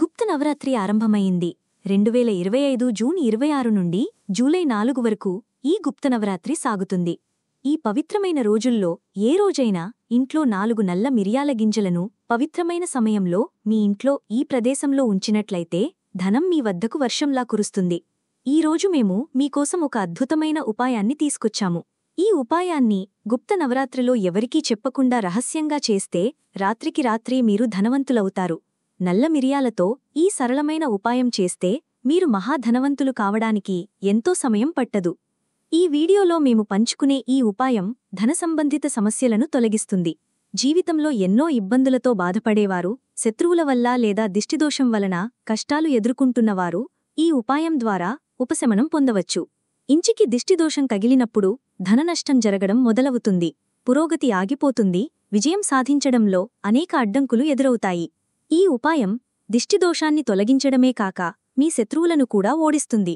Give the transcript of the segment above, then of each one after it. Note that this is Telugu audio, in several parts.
గుప్త నవరాత్రి ఆరంభమైంది. 2025 జూన్ 26 నుండి జూలై 4 వరకు ఈ గుప్త నవరాత్రి సాగుతుంది. ఈ పవిత్రమైన రోజుల్లో ఏ రోజైనా ఇంట్లో 4 నల్ల మిరియాల గింజలను పవిత్రమైన సమయంలో మీ ఇంట్లో ఈ ప్రదేశంలో ఉంచినట్లయితే ధనం మీ వద్దకు వర్షంలా కురుస్తుంది. ఈ రోజు మేము మీకోసం ఒక అద్భుతమైన ఉపాయాన్ని తీసుకొచ్చాము. ఈ ఉపాయాన్ని గుప్త నవరాత్రిలో ఎవరికీ చెప్పకుండా రహస్యంగా చేస్తే రాత్రికి రాత్రే మీరు ధనవంతులవుతారు. నల్ల మిరియాలతో ఈ సరళమైన ఉపాయం చేస్తే మీరు మహాధనవంతులు కావడానికి ఎంతో సమయం పట్టదు. ఈ వీడియోలో మేము పంచుకునే ఈ ఉపాయం ధనసంబంధిత సమస్యలను తొలగిస్తుంది. జీవితంలో ఎన్నో ఇబ్బందులతో బాధపడేవారు, శత్రువుల వల్ల లేదా దిష్టిదోషం వలన కష్టాలు ఎదుర్కొంటున్నవారు ఈ ఉపాయం ద్వారా ఉపశమనం పొందవచ్చు. ఇంటికి దిష్టిదోషం తగిలినప్పుడు ధననష్టం జరగడం మొదలవుతుంది, పురోగతి ఆగిపోతుంది, విజయం సాధించడంలో అనేక అడ్డంకులు ఎదురవుతాయి. ఈ ఉపాయం దిష్టిదోషాన్ని తొలగించడమే కాక మీ శత్రువులను కూడా ఓడిస్తుంది.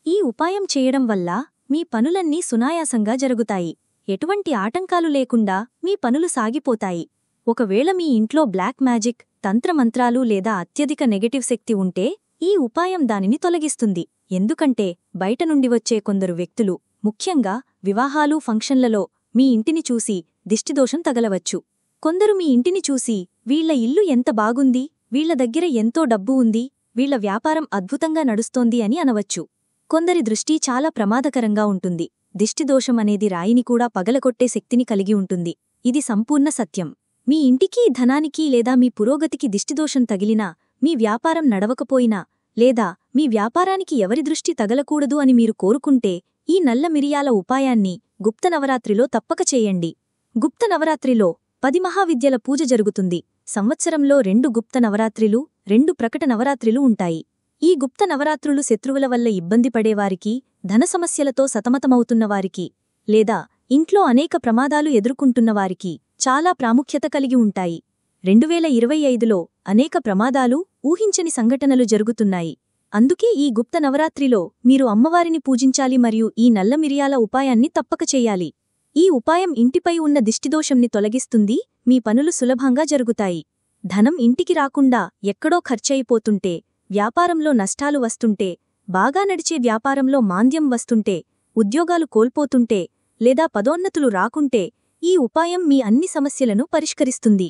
ఈ ఉపాయం చేయడం వల్ల మీ పనులన్నీ సునాయాసంగా జరుగుతాయి. ఎటువంటి ఆటంకాలు లేకుండా మీ పనులు సాగిపోతాయి. ఒకవేళ మీ ఇంట్లో బ్లాక్ మ్యాజిక్, తంత్రమంత్రాలు లేదా అత్యధిక నెగటివ్ శక్తి ఉంటే ఈ ఉపాయం దానిని తొలగిస్తుంది. ఎందుకంటే బయట నుండి వచ్చే కొందరు వ్యక్తులు, ముఖ్యంగా వివాహాలు, ఫంక్షన్లలో మీ ఇంటిని చూసి దిష్టిదోషం తగలవచ్చు. కొందరు మీ ఇంటిని చూసి వీళ్ల ఇల్లు ఎంత బాగుంది, వీళ్ల దగ్గర ఎంతో డబ్బు ఉంది, వీళ్ల వ్యాపారం అద్భుతంగా నడుస్తోంది అని అనవచ్చు. కొందరి దృష్టి చాలా ప్రమాదకరంగా ఉంటుంది. దిష్టిదోషం అనేది రాయిని కూడా పగలగొట్టే శక్తిని కలిగి ఉంటుంది. ఇది సంపూర్ణ సత్యం. మీ ఇంటికి, ధనానికి లేదా మీ పురోగతికి దిష్టిదోషం తగిలినా, మీ వ్యాపారం నడవకపోయినా లేదా మీ వ్యాపారానికి ఎవరి దృష్టి తగలకూడదు అని మీరు కోరుకుంటే ఈ నల్ల మిరియాల ఉపాయాన్ని గుప్త నవరాత్రిలో తప్పక చేయండి. గుప్త నవరాత్రిలో 10 మహావిద్యల పూజ జరుగుతుంది. సంవత్సరంలో 2 గుప్త నవరాత్రిలు, 2 ప్రకట నవరాత్రిలు ఉంటాయి. ఈ గుప్త నవరాత్రులు శత్రువుల వల్ల ఇబ్బంది పడేవారికి, ధన సమస్యలతో సతమతమవుతున్నవారికి లేదా ఇంట్లో అనేక ప్రమాదాలు ఎదుర్కొంటున్నవారికి చాలా ప్రాముఖ్యత కలిగి ఉంటాయి. 2025లో అనేక ప్రమాదాలు, ఊహించని సంఘటనలు జరుగుతున్నాయి. అందుకే ఈ గుప్త నవరాత్రిలో మీరు అమ్మవారిని పూజించాలి మరియు ఈ నల్ల మిరియాల ఉపాయాన్ని తప్పక చెయ్యాలి. ఈ ఉపాయం ఇంటిపై ఉన్న దిష్టిదోషంని తొలగిస్తుంది, మీ పనులు సులభంగా జరుగుతాయి. ధనం ఇంటికి రాకుండా ఎక్కడో ఖర్చయిపోతుంటే, వ్యాపారంలో నష్టాలు వస్తుంటే, బాగా నడిచే వ్యాపారంలో మాంద్యం వస్తుంటే, ఉద్యోగాలు కోల్పోతుంటే లేదా పదోన్నతులు రాకుంటే ఈ ఉపాయం మీ అన్ని సమస్యలను పరిష్కరిస్తుంది.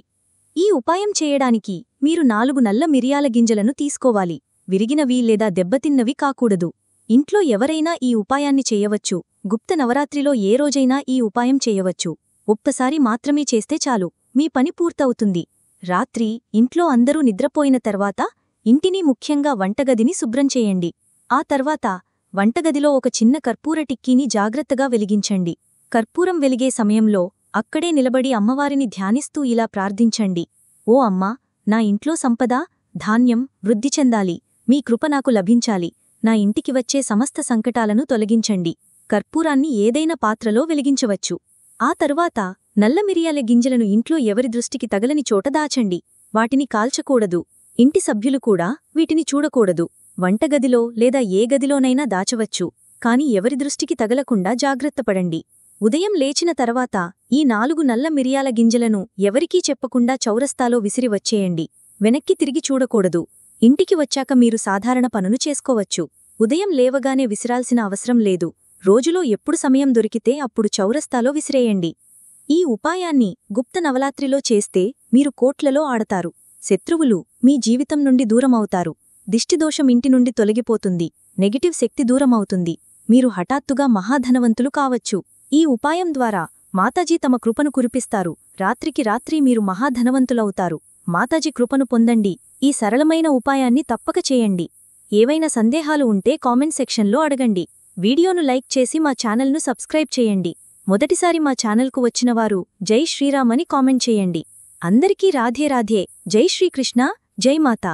ఈ ఉపాయం చేయడానికి మీరు 4 నల్ల మిరియాల గింజలను తీసుకోవాలి. విరిగినవి లేదా దెబ్బతిన్నవి కాకూడదు. ఇంట్లో ఎవరైనా ఈ ఉపాయాన్ని చేయవచ్చు. గుప్త నవరాత్రిలో ఏ రోజైనా ఈ ఉపాయం చేయవచ్చు. ఒక్కసారి మాత్రమే చేస్తే చాలు, మీ పని పూర్తవుతుంది. రాత్రి ఇంట్లో అందరూ నిద్రపోయిన తర్వాత ఇంటిని, ముఖ్యంగా వంటగదిని శుభ్రం చేయండి. ఆ తర్వాత వంటగదిలో ఒక చిన్న కర్పూర టిక్కీని జాగ్రత్తగా వెలిగించండి. కర్పూరం వెలిగే సమయంలో అక్కడే నిలబడి అమ్మవారిని ధ్యానిస్తూ ఇలా ప్రార్థించండి: ఓ అమ్మా, నా ఇంట్లో సంపద, ధాన్యం వృద్ధి చెందాలి. మీ కృప నాకు లభించాలి. నా ఇంటికి వచ్చే సమస్త సంకటాలను తొలగించండి. కర్పూరాన్ని ఏదైనా పాత్రలో వెలిగించవచ్చు. ఆ తరువాత నల్ల మిరియాల గింజలను ఇంట్లో ఎవరి దృష్టికి తగలని చోట దాచండి. వాటిని కాల్చకూడదు. ఇంటి సభ్యులు కూడా వీటిని చూడకూడదు. వంటగదిలో లేదా ఏ గదిలోనైనా దాచవచ్చు, కాని ఎవరి దృష్టికి తగలకుండా జాగ్రత్తపడండి. ఉదయం లేచిన తర్వాత ఈ 4 నల్ల మిరియాల గింజలను ఎవరికీ చెప్పకుండా చౌరస్తాలో విసిరి వచ్చేయండి. వెనక్కి తిరిగి చూడకూడదు. ఇంటికి వచ్చాక మీరు సాధారణ పనులు చేసుకోవచ్చు. ఉదయం లేవగానే విసిరాల్సిన అవసరం లేదు. రోజులో ఎప్పుడు సమయం దొరికితే అప్పుడు చౌరస్తాలో విసిరేయండి. ఈ ఉపాయాన్ని గుప్త నవరాత్రిలో చేస్తే మీరు కోట్లలో ఆడతారు. శత్రువులు మీ జీవితం నుండి దూరమవుతారు. దిష్టిదోషం ఇంటి నుండి తొలగిపోతుంది. నెగటివ్ శక్తి దూరమవుతుంది. మీరు హఠాత్తుగా మహాధనవంతులు కావచ్చు. ఈ ఉపాయం ద్వారా మాతాజీ తమ కృపను కురిపిస్తారు. రాత్రికి రాత్రి మీరు మహాధనవంతులవుతారు. మాతాజీ కృపను పొందండి. ఈ సరళమైన ఉపాయాన్ని తప్పక చేయండి. ఏవైనా సందేహాలు ఉంటే కామెంట్ సెక్షన్లో అడగండి. వీడియోను లైక్ చేసి మా ఛానల్ను సబ్స్క్రైబ్ చేయండి. మొదటిసారి మా ఛానల్కు వచ్చినవారు జై శ్రీరామ్ అని కామెంట్ చేయండి. అందరికీ రాధే రాధే. జై శ్రీకృష్ణ, జై మాతా.